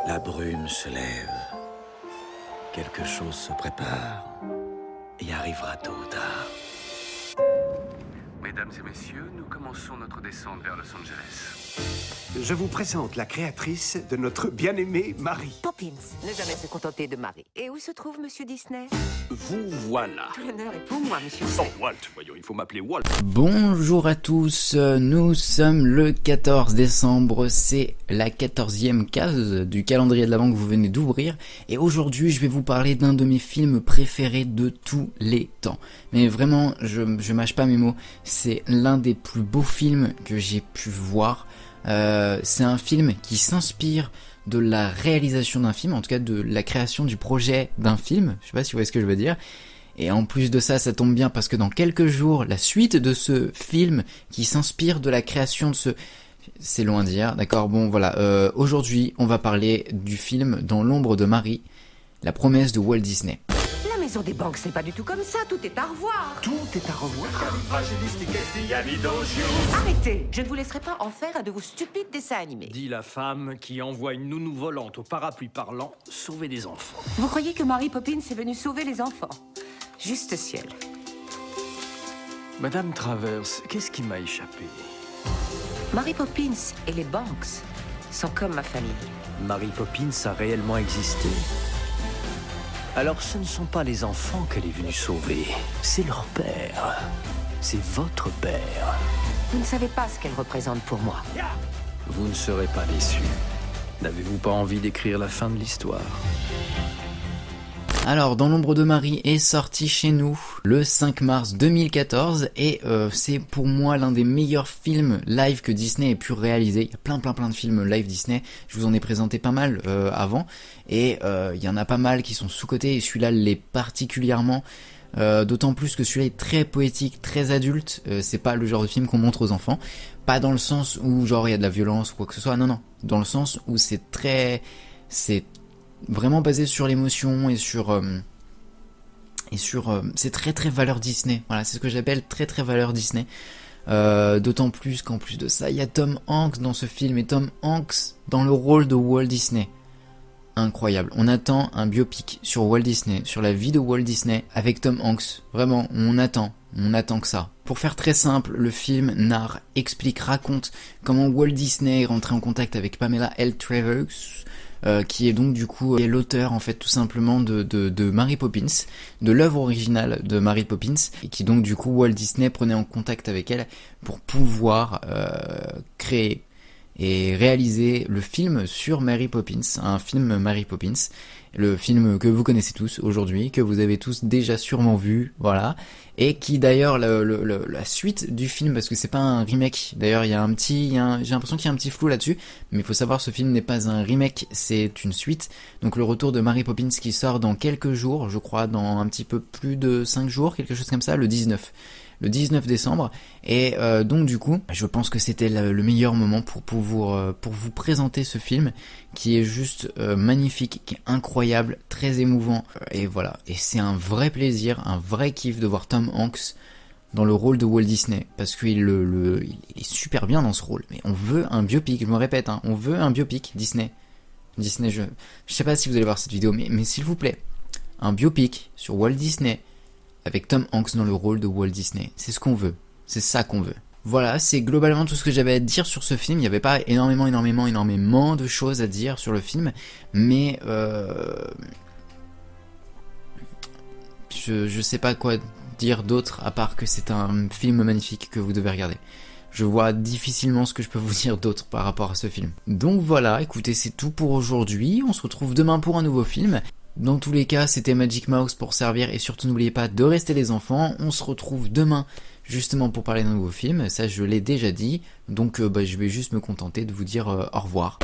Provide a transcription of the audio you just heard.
La brume se lève. Quelque chose se prépare et arrivera tôt ou tard. Mesdames et messieurs, nous commençons notre descente vers Los Angeles. Je vous présente la créatrice de notre bien-aimée Marie. Poppins ne jamais se contenter de Marie. Et où se trouve Monsieur Disney? Vous voilà. Tout l'honneur est pour moi, Monsieur. Oh, Walt, voyons, il faut m'appeler Walt. Bonjour à tous, nous sommes le 14 décembre, c'est la 14e case du calendrier de l'Avent que vous venez d'ouvrir, et aujourd'hui je vais vous parler d'un de mes films préférés de tous les temps. Mais vraiment, je mâche pas mes mots, c'est l'un des plus beaux films que j'ai pu voir. C'est un film qui s'inspire de la réalisation d'un film, en tout cas de la création du projet d'un film, je sais pas si vous voyez ce que je veux dire. Et en plus de ça, ça tombe bien parce que dans quelques jours, la suite de ce film qui s'inspire de la création de ce... C'est loin à dire, d'accord, bon voilà, aujourd'hui on va parler du film Dans l'ombre de Marie, la promesse de Walt Disney. La maison des banques, c'est pas du tout comme ça, tout est à revoir. Tout est à revoir. Arrêtez, je ne vous laisserai pas en faire un de vos stupides dessins animés. Dit la femme qui envoie une nounou volante au parapluie parlant sauver des enfants. Vous croyez que Mary Poppins est venue sauver les enfants? Juste ciel. Madame Travers, qu'est-ce qui m'a échappé? Mary Poppins et les Banks sont comme ma famille. Mary Poppins a réellement existé. Alors ce ne sont pas les enfants qu'elle est venue sauver, c'est leur père. C'est votre père. Vous ne savez pas ce qu'elle représente pour moi. Vous ne serez pas déçus. N'avez-vous pas envie d'écrire la fin de l'histoire? Alors, Dans l'ombre de Marie est sorti chez nous le 5 mars 2014 et c'est pour moi l'un des meilleurs films live que Disney ait pu réaliser. Il y a plein de films live Disney, je vous en ai présenté pas mal avant et il y en a pas mal qui sont sous-cotés et celui-là l'est particulièrement. D'autant plus que celui-là est très poétique, très adulte, c'est pas le genre de film qu'on montre aux enfants, pas dans le sens où genre il y a de la violence ou quoi que ce soit, non, dans le sens où c'est vraiment basé sur l'émotion et sur c'est très valeur Disney, voilà, c'est ce que j'appelle très valeur Disney, d'autant plus qu'en plus de ça, il y a Tom Hanks dans ce film, et Tom Hanks dans le rôle de Walt Disney. Incroyable, on attend un biopic sur Walt Disney, sur la vie de Walt Disney avec Tom Hanks. Vraiment, on attend que ça. Pour faire très simple, le film narre, explique, raconte comment Walt Disney est rentré en contact avec Pamela L. Travers, qui est donc du coup l'auteur en fait tout simplement de Mary Poppins, de l'œuvre originale de Mary Poppins, et qui donc du coup Walt Disney prenait en contact avec elle pour pouvoir créer et réaliser le film sur Mary Poppins, un film Mary Poppins, le film que vous connaissez tous aujourd'hui, que vous avez tous déjà sûrement vu, voilà, et qui d'ailleurs la suite du film, parce que c'est pas un remake, d'ailleurs j'ai l'impression qu'il y a un petit flou là-dessus, mais il faut savoir ce film n'est pas un remake, c'est une suite, donc le retour de Mary Poppins qui sort dans quelques jours, je crois dans un petit peu plus de 5 jours, quelque chose comme ça, le 19 décembre, et donc du coup je pense que c'était le meilleur moment pour vous présenter ce film qui est juste magnifique, qui est incroyable, très émouvant, et voilà, et c'est un vrai plaisir, un vrai kiff de voir Tom Hanks dans le rôle de Walt Disney, parce qu'il il est super bien dans ce rôle, mais on veut un biopic, je me répète, hein, on veut un biopic Disney, je sais pas si vous allez voir cette vidéo, mais s'il vous plaît, un biopic sur Walt Disney avec Tom Hanks dans le rôle de Walt Disney. C'est ce qu'on veut. C'est ça qu'on veut. Voilà, c'est globalement tout ce que j'avais à dire sur ce film. Il n'y avait pas énormément de choses à dire sur le film, mais je sais pas quoi dire d'autre à part que c'est un film magnifique que vous devez regarder. Je vois difficilement ce que je peux vous dire d'autre par rapport à ce film. Donc voilà, écoutez, c'est tout pour aujourd'hui. On se retrouve demain pour un nouveau film. Dans tous les cas, c'était Magic Mouse pour servir, et surtout n'oubliez pas de rester les enfants. On se retrouve demain justement pour parler d'un nouveau film, ça je l'ai déjà dit, donc je vais juste me contenter de vous dire au revoir.